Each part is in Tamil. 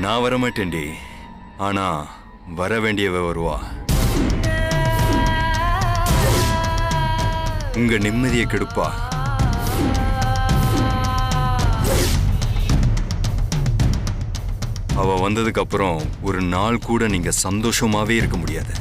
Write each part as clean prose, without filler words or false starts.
நான் வரமாட்டேன்டி. ஆனா வர வேண்டியவ வருவா. உங்க நிம்மதியை கெடுப்பா. அவ வந்ததுக்கு அப்புறம் ஒரு நாள் கூட நீங்க சந்தோஷமாவே இருக்க முடியாது.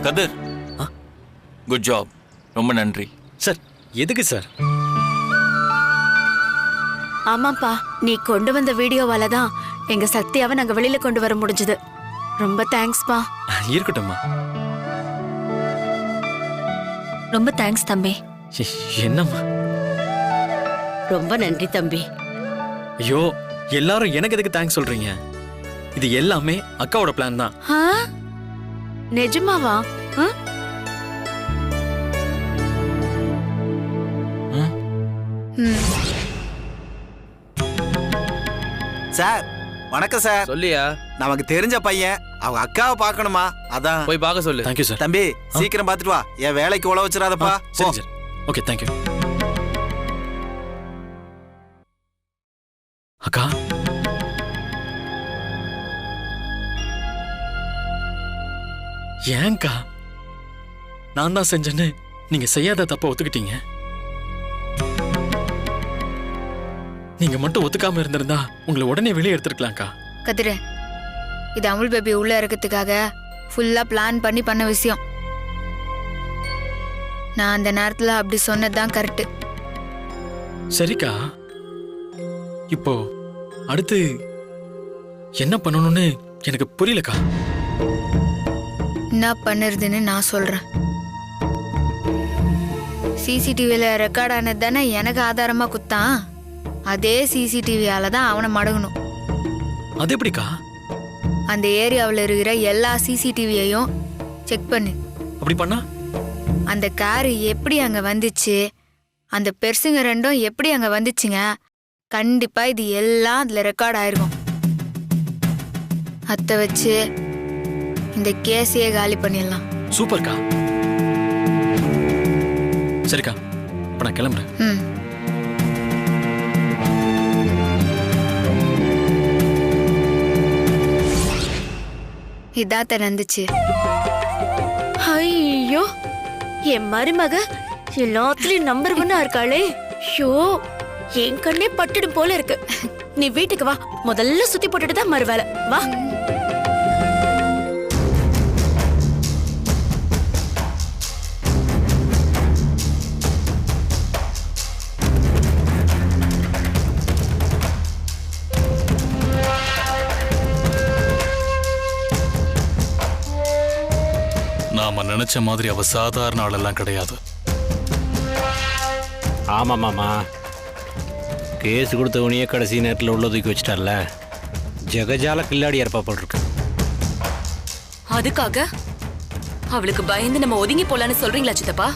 கதிர், குட் ஜாப். ரொம்ப நன்றி சார். எதுக்கு சார்? ஆமாப்பா, நீ கொண்டு வந்த வீடியோவால தான் எங்க சக்தியாவை நாங்க வெளியில கொண்டு வர முடிஞ்சது. ரொம்ப தேங்க்ஸ்பா. இருக்கட்டும்மா. ரொம்ப தேங்க்ஸ் தம்பி. என்னம்மா? ரொம்ப நன்றி தம்பி. ஐயோ, எல்லாரும் எனக்கு எதுக்கு தேங்க்ஸ் சொல்றீங்க? இது எல்லாமே அக்காவோட பிளான் தான். நிஜமாவா? சார் வணக்கம் சார். சொல்லியா? நமக்கு தெரிஞ்ச பையன், அவங்க அக்காவை பார்க்கணுமா, அதான் போய் பார்க்க சொல்லு. Thank you sir. தம்பி சீக்கிரம் பார்த்துட்டு வா, என் வேலைக்கு உழ வச்சிடாதப்பா. சரி சார். Okay, thank you. அக்கா, ஏன்க்கா நான் தான் செஞ்சேன்னு நீங்க செய்யாத தப்ப ஒத்துக்கிட்டீங்க? நீங்க மட்டும் ஒத்துக்காம இருந்திருந்தா உங்களை உடனே வெளியே எடுத்துருக்கலாம்க்கா. கதிரே, இது அமுல் பேபி உள்ள இருக்கிறதுக்காக ஃபுல்லா பிளான் பண்ண விஷயம். நான் அந்த நேரத்துல அப்படி சொன்னதுதான் கரெக்ட். சரிக்கா, இப்போ அடுத்து என்ன பண்ணணும்னு எனக்கு புரியலக்கா. என்ன பண்ணுறதுன்னு நான் சொல்றேன். சிசிடிவில ரெக்கார்ட் ஆனது தானே எனக்கு ஆதாரமா குத்தான். அதே சிசிடிவியால தான் அவனை மடங்கணும். அது எப்படிக்கா? அந்த ஏரியாவில் இருக்கிற எல்லா சிசிடிவியையும் செக் பண்ணு. அப்படி பண்ணா அந்த காரு எப்படி அங்க வந்துச்சு, அந்த பெருசுங்க ரெண்டும் எப்படி அங்க வந்துச்சுங்க, கண்டிப்பா இது எல்லாம் அதுல ரெக்கார்ட் ஆயிருக்கும். அத வச்சு இந்த கேஸையே காலி பண்ணிடலாம். சூப்பர்க்கா. சரிக்கா, இப்ப நான் கிளம்புறேன். இதாத்த நடந்துச்சு. ஐயோ, என் மருமக எல்லாத்துலயும் நம்பர் 1 இருக்காளே. ஷோ, என் கண்ணே பட்டுடும் போல இருக்கு. நீ வீட்டுக்கு வா, முதல்ல சுத்தி போட்டுட்டு தான் மறு வேலை. வா. நாம நினைச்ச மாதிரி அவ சாதாரண ஆளெல்லாம் கிடையாது. ஆமா மாமா, கேஸ் கொடுத்தவனையே கடைசி நேரத்தில் உள்ள தூக்கி வச்சிட்டார்ல. ஜெகஜால கில்லாடி ஏற்பாடு. அதுக்காக அவளுக்கு பயந்து நம்ம ஒதுங்கி போலான்னு சொல்றீங்களா சித்தப்பா?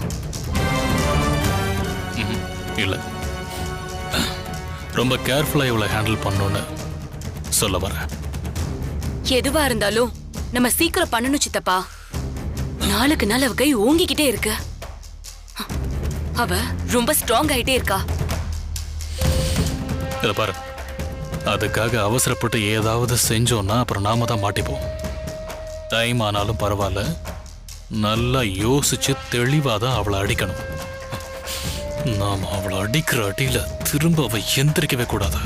இல்ல, ரொம்ப கேர்ஃபுல்லா இவளை ஹேண்டில் பண்ணணும்னு சொல்ல வர. எதுவா இருந்தாலும் நம்ம சீக்கிரம் பண்ணணும் சித்தப்பா. நாளுக்கு நாள் அவ கை ஓங்கிக்கிட்டே இருக்கு. அவ ரொம்ப ஸ்ட்ராங் ஆயிட்டே இருக்கா. இத பாரு, அதுக்காக அவசரப்பட்டு ஏதாவது செஞ்சோம்னா அப்புறம் நாம தான் மாட்டிப்போம். டைம் ஆனாலும் பரவாயில்ல, நல்லா யோசிச்சு தெளிவாதான் அவளை அடிக்கணும். நாம அவளை அடிக்கிற அடியில திரும்ப அவ எந்திரிக்கவே கூடாது.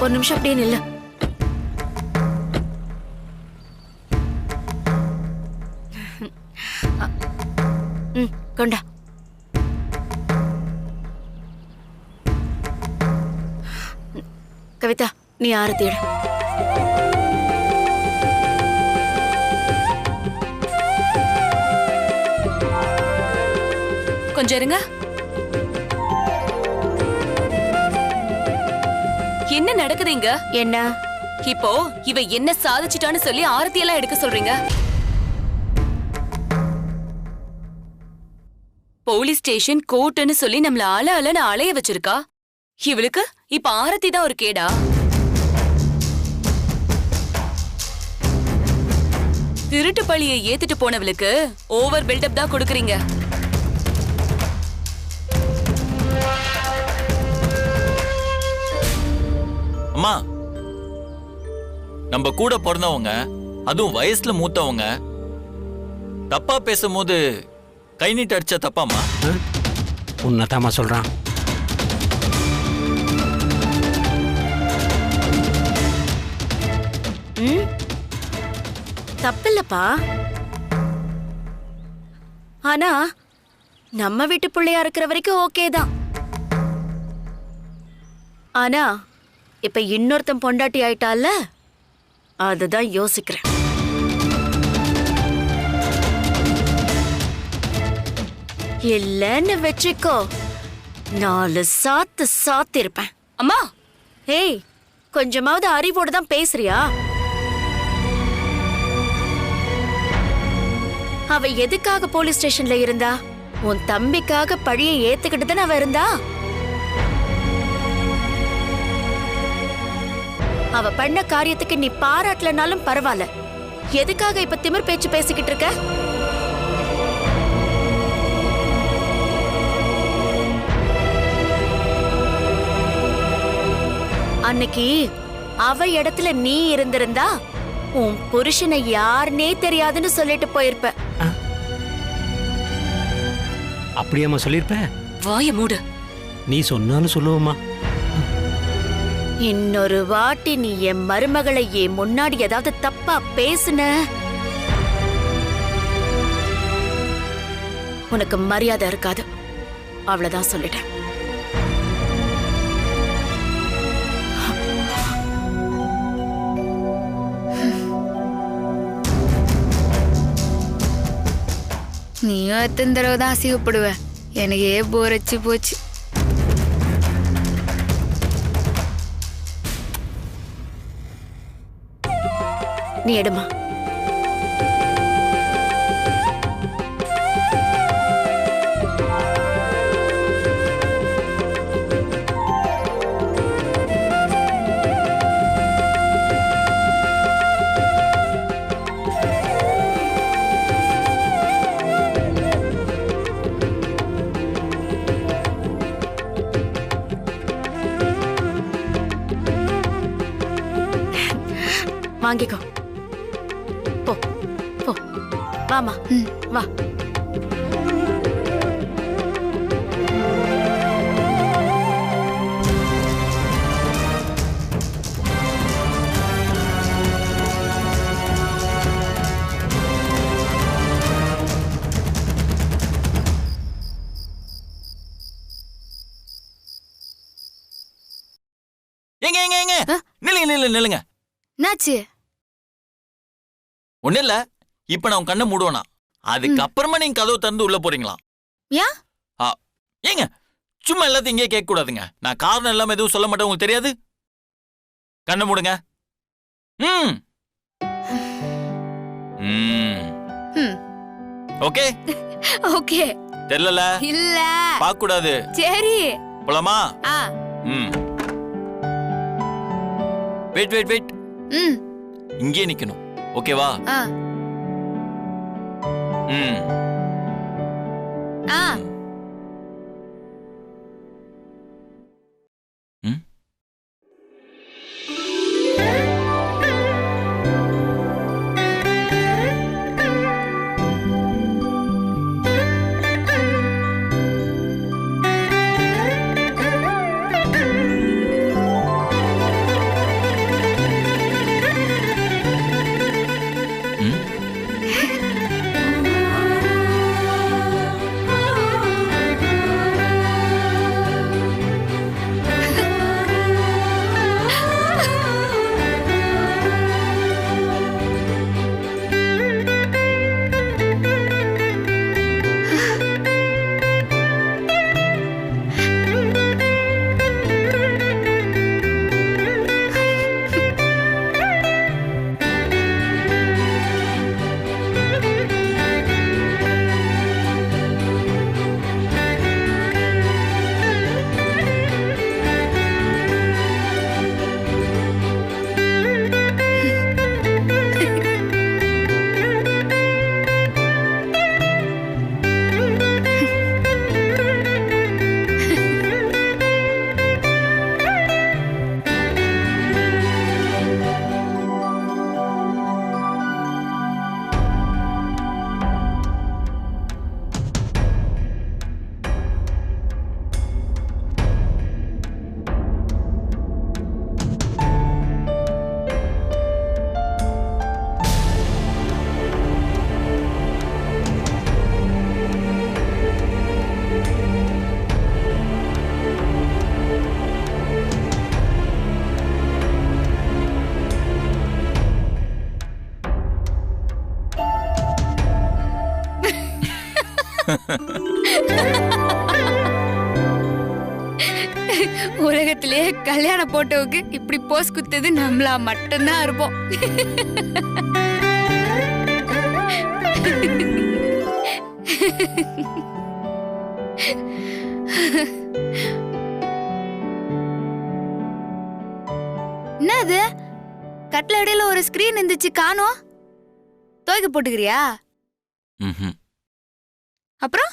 ஒரு நிமிஷம் அப்படியே நில்லு. கொண்டா. கவிதா, நீ ஆரத்தி எடு. கொஞ்சம் இருங்க. என்ன நடக்குது இங்க? என்ன இப்போ இவ என்ன சாதிச்சிட்டான்னு சொல்லி ஆரத்தி எல்லாம் எடுக்க சொல்றீங்க? போலீஸ் ஸ்டேஷன் கோர்ட்டுன்னு சொல்லி நம்மள அலன்னு அலைய வச்சிருக்கா. இவளுக்கு இப்ப ஆரத்தி தான் ஒரு கேடா? திருட்டு பழியை ஏத்துட்டு போனவளுக்கு ஓவர் பில்டப் தான் கொடுக்கறீங்க. அம்மா, நம்ம கூட பிறந்தவங்க, அதுவும் வயசுல மூத்தவங்க, தப்பா பேசும்போது கை நீட்டு அடிச்சா தப்பாமா? உன்னதாமா சொல்றான். தப்பில்லப்பா. ஆனா நம்ம வீட்டு பிள்ளையா இருக்கிற வரைக்கும் ஓகே தான். ஆனா இப்ப இன்னொருத்தன் பொண்டாட்டி ஆயிட்டால, அதுதான் யோசிக்கிறேன். இல்லன்னு வச்சுக்கோ, 4 சாத்து சாத்திருப்பேன். அம்மா, ஏய், கொஞ்சமாவது அறிவோடு தான் பேசுறியா? அவ எதுக்காக போலீஸ் ஸ்டேஷன்ல இருந்தா? உன் தம்பிக்காக பழியை ஏத்துக்கிட்டு தானே அவ இருந்தா. அவ பண்ண காரியத்துக்கு நீ பாராட்டலனாலும் பரவாயில்ல, எதுக்காக இப்ப திமிர் பேச்சு பேசிக்கிட்டு இருக்க? அன்னைக்கு அவ இடத்துல நீ இருந்திருந்தா உன் புருஷனை யாருன்னே தெரியாதுன்னு சொல்லிட்டு போயிருப்ப. அப்படியாம்மா சொல்லிருப்ப? வாய மூடு. நீ சொன்னாலும் சொல்லுவோமா? இன்னொரு வாட்டி நீ என் மருமகளை என் முன்னாடி ஏதாவது தப்பா பேசுன, உனக்கு மரியாதை இருக்காது. அவ்வளவுதான் சொல்லிட்டேன். நீயும் எத்தனை தடவை தான் அசிங்கப்படுவ. எனக்கே போர் அடிச்சு போச்சு. நீ எடுமா. வாங்கிக்கோ. போ போ. வாமா. வா. எங்க எங்க எங்க நில்லுங்க நில்லுங்க நில்லுங்க. என்னாச்சு? ஒண்ணு இல்ல, இப்ப நான் கண்ணை மூடுவேனா, அதுக்கப்புறமா நீங்க கதவு திறந்து உள்ள போறீங்களா? ஏன்? ஏங்க சும்மா எல்லாத்தையும் இங்கே கேட்க கூடாதுங்க. நான் காரணம் இல்லாம எதுவும் சொல்ல மாட்டேன், உங்களுக்கு தெரியாது. கண்ணை மூடுங்க. Okay okay. தெரியல இல்ல பார்க்க கூடாது. சரி போலாமா? ஆ. Wait wait wait. இங்கே நிக்கணும், ஓகேவா? ஆ. ஆ. உலகத்திலேயே கல்யாண போட்டோவுக்கு இப்படி போஸ் குத்தது நம்மளா மட்டும்தான் இருப்போம். என்னது கட்டில இடையில ஒரு ஸ்கிரீன் இருந்துச்சு காணோம். துவைக்க போட்டுக்கிறியா? ம்ஹும். அப்புறம்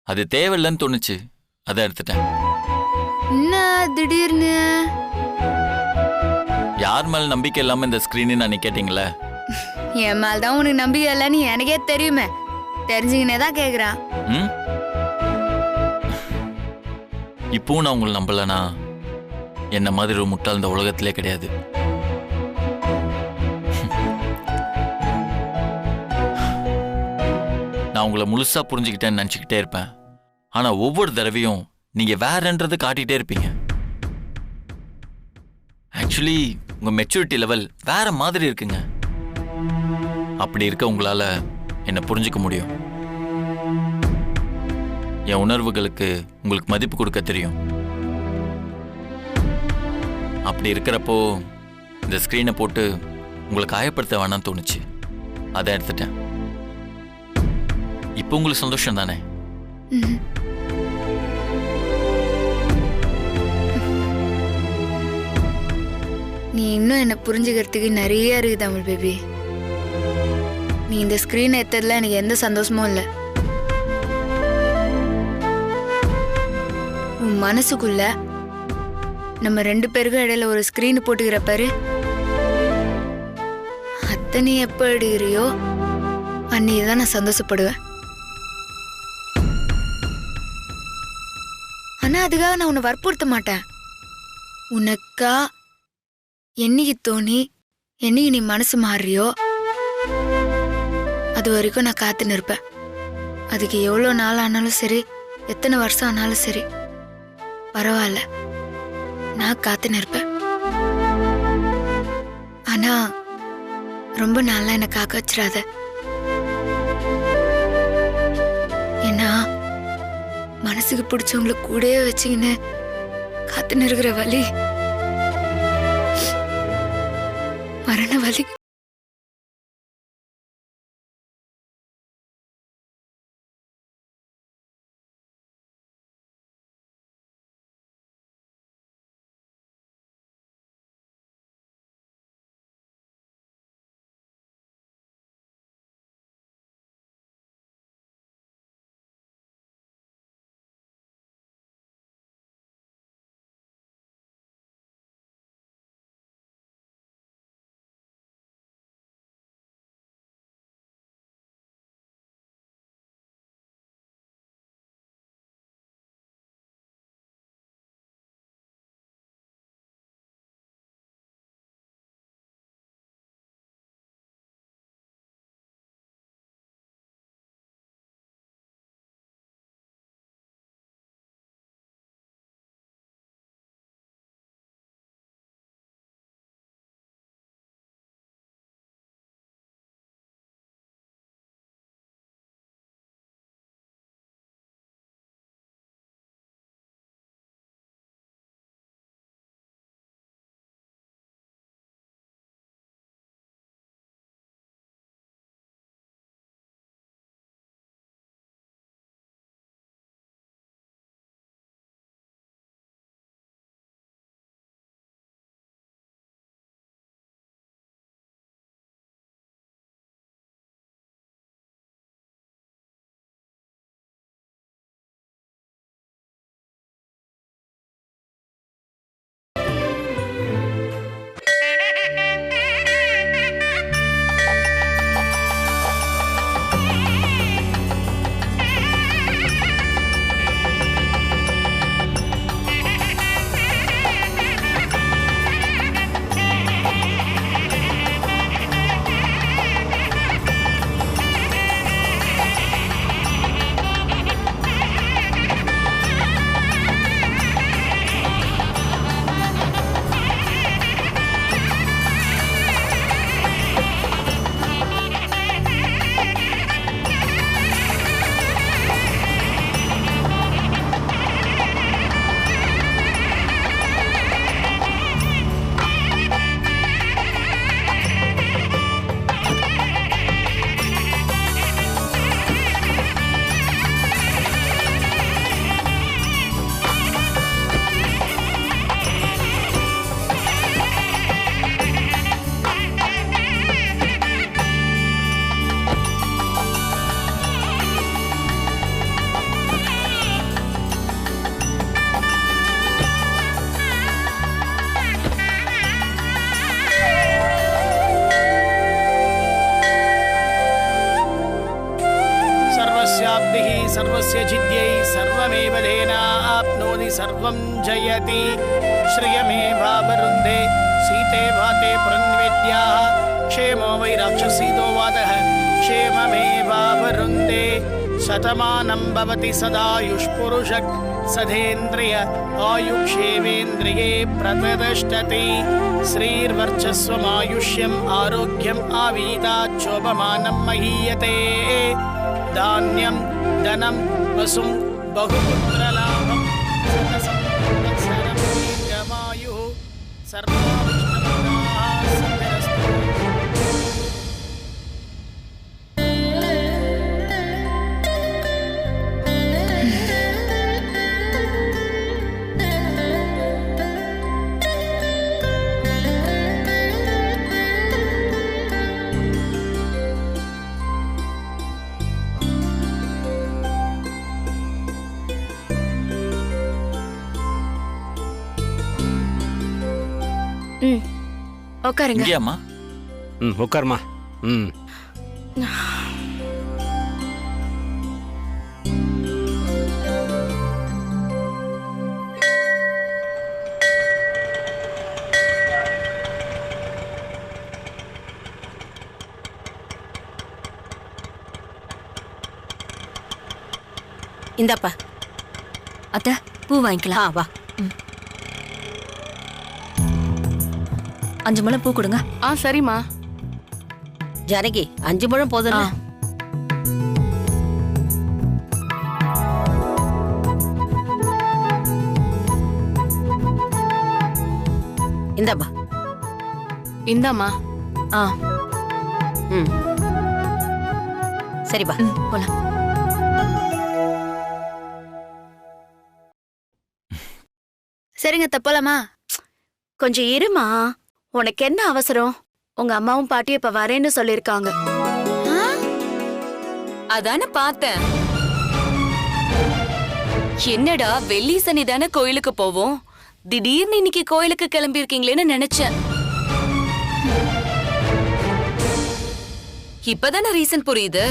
அது தேவையில்லைன்னு தோணுச்சு, அதை எடுத்துட்டேன். என்ன திடீர்னு? யார் மேல நம்பிக்கை இல்லாம இந்த ஸ்கிரீன் நான் கேட்டீங்களே? என் மேல தான் உனக்கு நம்பிக்கை இல்லைன்னு எனக்கே தெரியுமே. தெரிஞ்சுக்கினே தான் கேக்குறான். ம்? இப்பவும் நான் உங்களை நம்பலனா என்ன மாதிரி ஒரு முட்டாள் இந்த உலகத்திலே கிடையாது. நான் உங்களை முழுசா புரிஞ்சுக்கிட்டேன்னு நினச்சிக்கிட்டே இருப்பேன். ஆனா ஒவ்வொரு தடவையும் நீங்க வேறன்றது காட்டிகிட்டே இருப்பீங்க. ஆக்சுவலி உங்க மெச்சூரிட்டி லெவல் வேற மாதிரி இருக்குங்க. அப்படி இருக்க உங்களால என்ன புரிஞ்சுக்க முடியும். என் உணர்வுகளுக்கு உங்களுக்கு மதிப்பு கொடுக்க தெரியும். அப்படி இருக்கிறப்போ இந்த ஸ்கிரீனை போட்டு உங்களை காயப்படுத்த வேணாம்னு தோணுச்சு, அதை எடுத்துட்டேன். இப்போ உங்களுக்கு சந்தோஷம் தானே? நீ இன்னும் என்ன புரிஞ்சுக்கிறதுக்கு நிறைய இருக்கு தமிழ் பேபி. நீ இந்த ஸ்கிரீனை எத்ததுல எனக்கு எந்த சந்தோஷமும் இல்லை. உன் மனசுக்குள்ள நம்ம 2 பேருக்கும் இடையில ஒரு ஸ்கிரீன் போட்டுக்கிற பாரு, அத்தனை எப்ப எடுக்கிறியோ அன்னைக்குதான் நான் சந்தோஷப்படுவேன். ஆனா அதுக்காக நான் உன்னை வற்புறுத்த மாட்டேன். உனக்கா என்னைக்கு தோணி என்னைக்கு நீ மனசு மாறியோ அது வரைக்கும் நான் காத்து நிற்பேன். அதுக்கு எவ்வளோ நாள் ஆனாலும் சரி, எத்தனை வருஷம் ஆனாலும் சரி பரவாயில்ல, நான் காத்து நிற்பேன். ஆனா ரொம்ப நாளா என்னை காக்க வச்சிடாத. ஏன்னா மனசுக்கு பிடிச்சவங்களை கூடயே வச்சுக்கின்னு காத்து நிற்கிற வலி மரண வலி. सर्वस्य जिद्यै सर्वमेव तेनाप्नोति सर्वं जयति श्रियमेवावरुन्धे सीते भाते पुरन्वेद्याः क्षेमो वै राक्षसीदो वादः क्षेममेवावरुन्धे शतमानं भवति सदायुष्पुरुषः सधेन्द्रिय आयुक्षेवेन्द्रिये प्रतिष्ठति श्रीर्वर्चस्वमायुष्यम् आरोग्यम् आवीताच्छोभमानं महीयते धान्यं धनं वसुं बहुपुत्रलाभं शतसंवत्सरं दीर्घमायुः सर्वाभीष्टप्रदाः सिद्धिरस्तु। உட்காருங்க. இங்கேயாம்மா? உட்காருமா. இந்தாப்பா. அத்தை பூ வாங்கிக்கலாம். வா. 5 முழம் பூ கொடுங்க. சரிம்மா. ஜானகி 5 முழம் போதும். இந்தாப்பா. இந்தாம்மா. சரிப்பா, போலாம். சரிங்க தப்பலாமா? கொஞ்சம் இருமா. உனக்கு என்ன அவசரம்? உங்க அம்மாவும் பாட்டியும் இப்ப வரேன்னு சொல்லிருக்காங்க. அதானே பார்த்தேன். என்னடா வெள்ளி சனி தானே கோயிலுக்கு போவோம், திடீர்னு இன்னைக்கு கோயிலுக்கு கிளம்பி இருக்கீங்களேன்னு நினைச்சேன். இப்பதானே ரீசன் புரியுது.